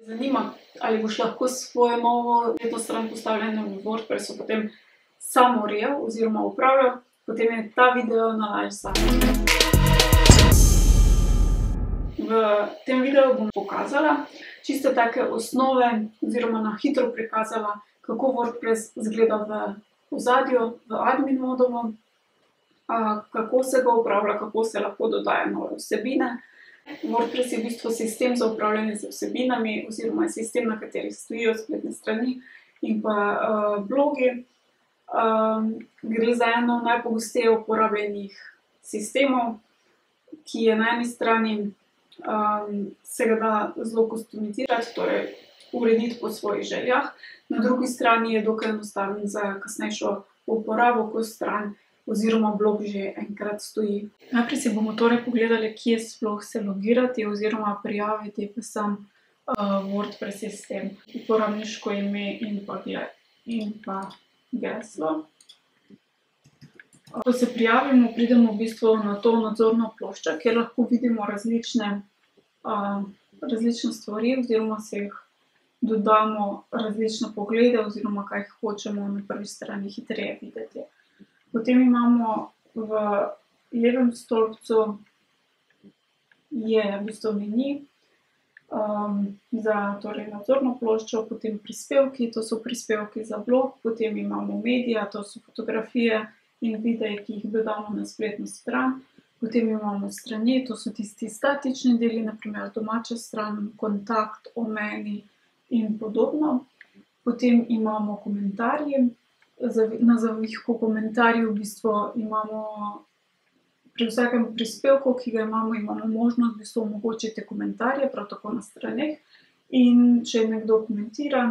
Zanima, ali boš lahko svojo novo spletno stran postavljeno v WordPressu potem sam urejal oziroma upravljal, potem je ta video nalašč zate. V tem videu bom pokazala čisto take osnove oziroma na hitro prikazala, kako WordPress izgleda v ozadju, v admin modu, kako se ga upravlja, kako se lahko dodaja nove vsebine. WordPress je v bistvu sistem za upravljanje z vsebinami oziroma sistem, na katerih stojijo spletne strani in pa blogi. Gre za eno najpogosteje uporabljenih sistemov, ki je na eni strani se ga da zelo customizirati, torej urediti po svojih željah. Na drugi strani je dokaj enostaven za kasnejšo uporabo, ko stran oziroma blog že enkrat stoji. Najprej si bomo torej pogledali, kje sploh se logirati oziroma prijaviti v sam WordPress sistem. Uporabniško ime in pa geslo. Ko se prijavimo, pridemo v bistvu na to nadzorno ploščo, kjer lahko vidimo različne stvari oziroma si jih dodamo različne poglede oziroma kaj hočemo na prvi strani hitreje videti. Potem imamo v levem stolpcu je v bistvu meni za torej nadzorno ploščo, potem prispevki, to so prispevki za blog, potem imamo medija, to so fotografije in videi, ki jih dodamo na spletno stran. Potem imamo strani, to so tisti statični deli, na primer domača stran, kontakt, o meni in podobno. Potem imamo komentarje. Na zavihku komentarjev v bistvu imamo pri vsakem prispevku, ki ga imamo možnost v bistvu omogočiti komentarje, prav tako na straneh. In če nekdo komentira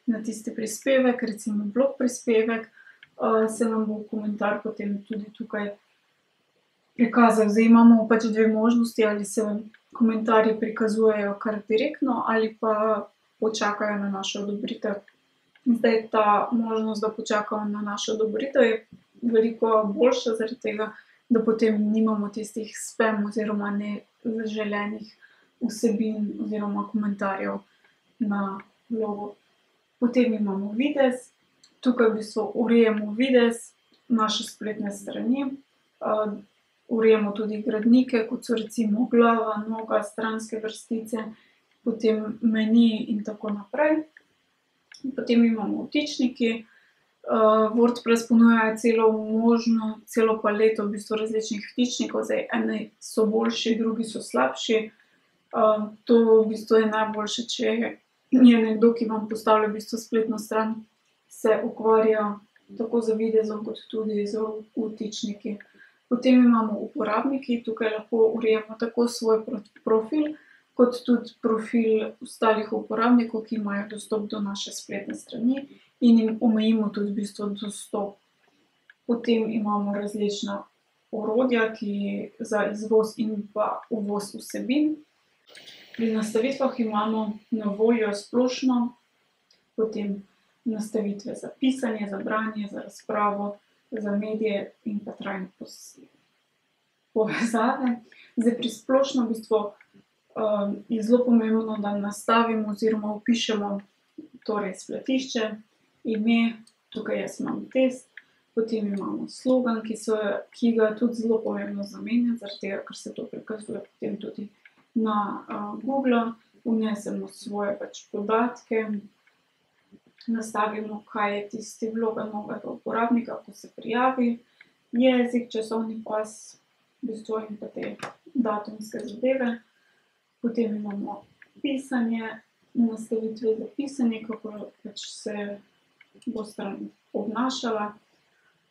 na tisti prispevek, recimo blog prispevek, se nam bo komentar potem tudi tukaj prikazal. Zdaj imamo pač dve možnosti, ali se komentarji prikazujejo kar direktno ali pa počakajo na našo odobritev. Zdaj ta možnost, da počakajo na našo odobritev, je veliko boljša zaradi tega, da potem nimamo tistih spam oziroma nezaželenih vsebin oziroma komentarjev na blogu. Potem imamo videz. Tukaj v bistvu urejamo videz naše spletne strani. Urejamo tudi gradnike, kot so recimo glava, noga, stranske vrstice, potem meni in tako naprej. Potem imamo vtičniki. WordPress ponuja celo paleto v bistvu različnih vtičnikov. Zdaj eni so boljši, drugi so slabši. To v bistvu je najboljše, če je nekdo, ki vam postavlja v bistvu spletno stran, se ukvarja tako z videzom kot tudi z vtičniki. Potem imamo uporabniki. Tukaj lahko urejamo tako svoj profil, kot tudi profil ostalih uporabnikov, ki imajo dostop do naše spletne strani in jim omejimo tudi v bistvu dostop. Potem imamo različna orodja, za izvoz in pa uvoz vsebin. Pri nastavitvah imamo na voljo splošno, potem nastavitve za pisanje, za branje, za razpravo, za medije in pa trajne povezave. Zdaj pri splošno v bistvu je zelo pomembno, da nastavimo oziroma vpišemo torej spletišče, ime, tukaj jaz imam test, potem imamo slogan, ki ga je tudi zelo pomembno zamenjati, zaradi tega, ker se to prikazuje potem tudi na Googlu. Vnesemo svoje pač podatke, nastavimo, kaj je tisti vloga novega uporabnika, ko se prijavi, jezik, časovni pas, v bistvu in pa te datumske zadeve. Potem imamo pisanje, nastavitve za pisanje, kako pač se bo stran obnašala.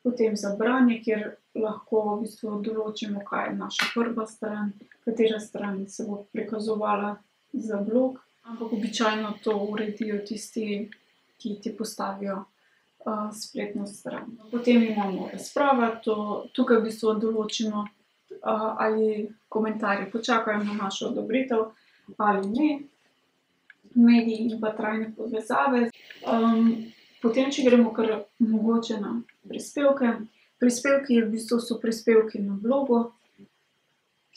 Potem za branje, kjer lahko v bistvu določimo, kaj je naša prva stran, katera stran se bo prikazovala za blog. Ampak običajno to uredijo tisti, ki ti postavijo spletno stran. Potem imamo razprava, tukaj v bistvu določimo, ali komentarji počakajo na našo odobritev ali ne. Mediji in pa trajne povezave. Potem, če gremo kar mogoče na prispevke. Prispevki v bistvu so prispevki na blogu.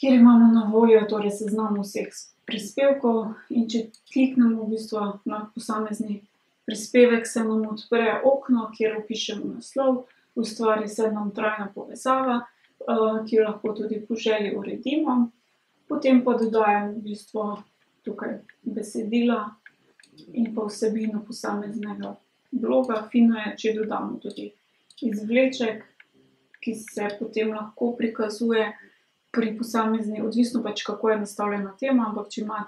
kjer imamo na voljo torej seznam vseh prispevkov, in če kliknemo v bistvu na posamezni prispevek, se nam odpre okno, kjer vpišemo naslov, ustvari se nam trajna povezava, ki jo lahko tudi po želji uredimo. Potem pa dodajamo v bistvu tukaj besedila in pa vsebino posameznega bloga. Fino je, če dodamo tudi izvleček, ki se potem lahko prikazuje pri posamezni, odvisno pač, kako je nastavljena tema, ampak če ima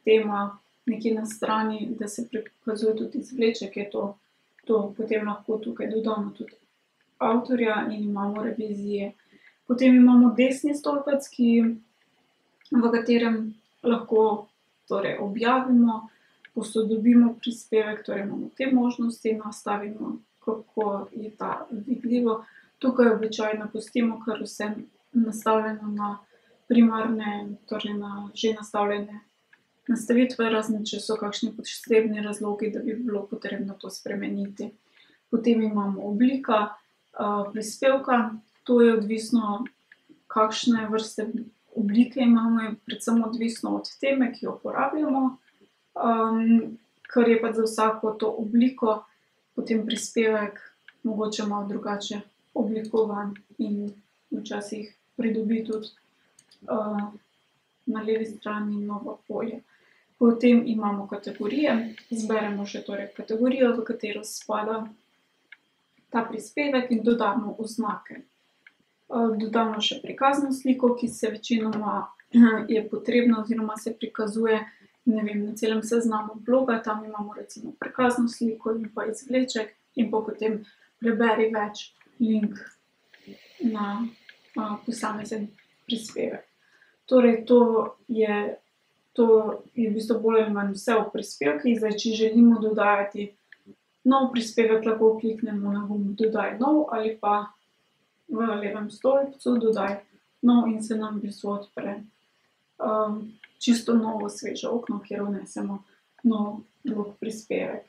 tema nekje na strani, da se prikazuje tudi izvleček, je to potem lahko tukaj dodamo tudi avtorja in imamo revizije. Potem imamo desni stolpec, v katerem lahko torej objavimo, posodobimo prispevek, torej imamo te možnosti, nastavimo, kako je ta vidljivo. Tukaj običajno pustimo kar vse nastavljeno na primarne, torej na že nastavljene nastavitve, razen če so kakšni posebni razlogi, da bi bilo potrebno to spremeniti. Potem imamo oblika prispevka. To je odvisno, kakšne vrste oblike imamo, in predvsem odvisno od teme, ki jo uporabljamo, ker je pač za vsako to obliko potem prispevek mogoče malo drugače oblikovan in včasih pridobi tudi na levi strani novo polje. Potem imamo kategorije. Izberemo še torej kategorijo, v katero spada ta prispevek, in dodamo oznake. Dodamo še prikazno sliko, ki se večinoma je potrebna oziroma se prikazuje, ne vem, na celem seznamu bloga. Tam imamo recimo prikazno sliko in pa izvleček in pa potem preberi več link na posamezen prispevek. Torej to je v bistvu bolj ali manj vse o prispevkih. Zdaj, če želimo dodajati nov prispevek, lahko kliknemo na gumb Dodaj nov ali pa v levem stolpcu Dodaj nov in se nam v bistvu odpre čisto novo, sveže okno, kjer vnesemo nov drug prispevek.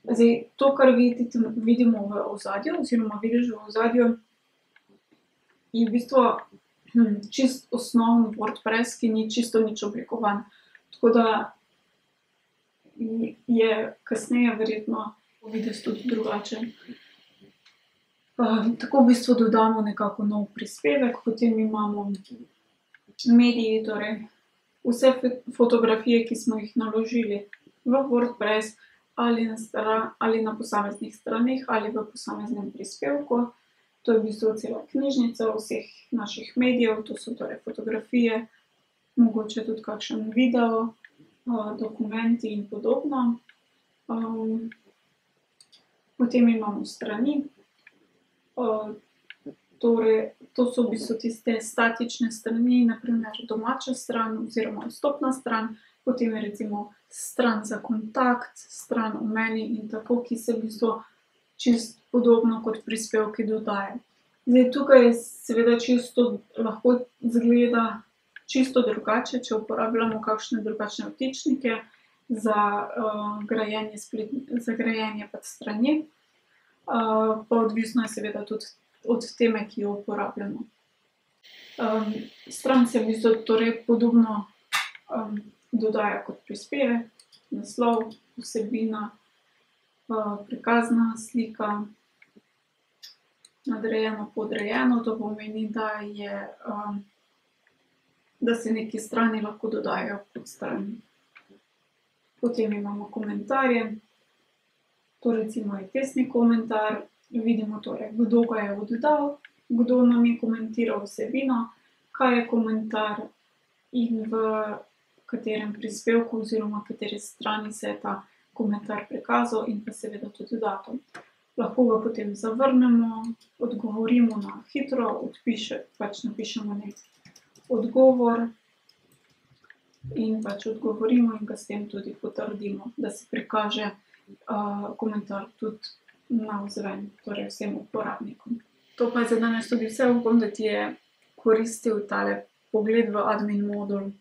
Zdaj, to, kar vidimo v ozadju oziroma vidiš v ozadju, je v bistvu čisto osnovni WordPress, ki ni čisto nič oblikovan. Tako da je kasneje verjetno videz tudi drugačen. Tako v bistvu dodamo nekako nov prispevek. Potem imamo mediji, torej vse fotografije, ki smo jih naložili v WordPress ali na posameznih straneh ali v posameznem prispevku. To je v bistvu cela knjižnica vseh naših medijev, to so torej fotografije, mogoče tudi kakšen video, dokumenti in podobno. Potem imamo strani. Torej, to so v bistvu tiste statične strani, na primer domača stran oziroma vstopna stran. Potem je recimo stran za kontakt, stran o meni in tako, ki se v bistvu čisto podobno kot prispevki dodaja. Zdaj, tukaj seveda čisto lahko izgleda čisto drugače, če uporabljamo kakšne drugačne vtičnike za grajenje pač strani. Pa odvisno je seveda tudi od teme, ki jo uporabljamo. Stran se v bistvu torej podobno dodaja kot prispevek, naslov, vsebina, prikazna slika, nadrejeno, podrejeno. To pomeni, da se neki strani lahko dodajajo podstrani. Potem imamo komentarje. To recimo je testni komentar. Vidimo torej, kdo ga je oddal, kdo nam je komentiral vsebino, kaj je komentar in v katerem prispevku oziroma kateri strani se je ta komentar prikazal, in pa seveda tudi datum. Lahko ga potem zavrnemo, odgovorimo na hitro, pač napišemo neki odgovor in pač odgovorimo in ga s tem tudi potrdimo, da se prikaže komentar tudi navzven, torej vsem uporabnikom. To pa je za danes tudi vse. Upam, da ti je koristil tale pogled v admin modul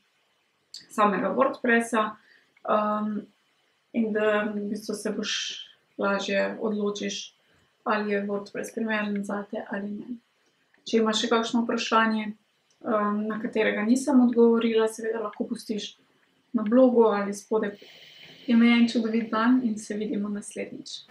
samega WordPressa, in da v bistvu se boš lažje odločiš, ali je WordPress primeren zate ali ne. Če imaš še kakšno vprašanje, na katerega nisem odgovorila, seveda lahko pustiš na blogu ali spodaj. Imej en čudovit dan in se vidimo naslednjič.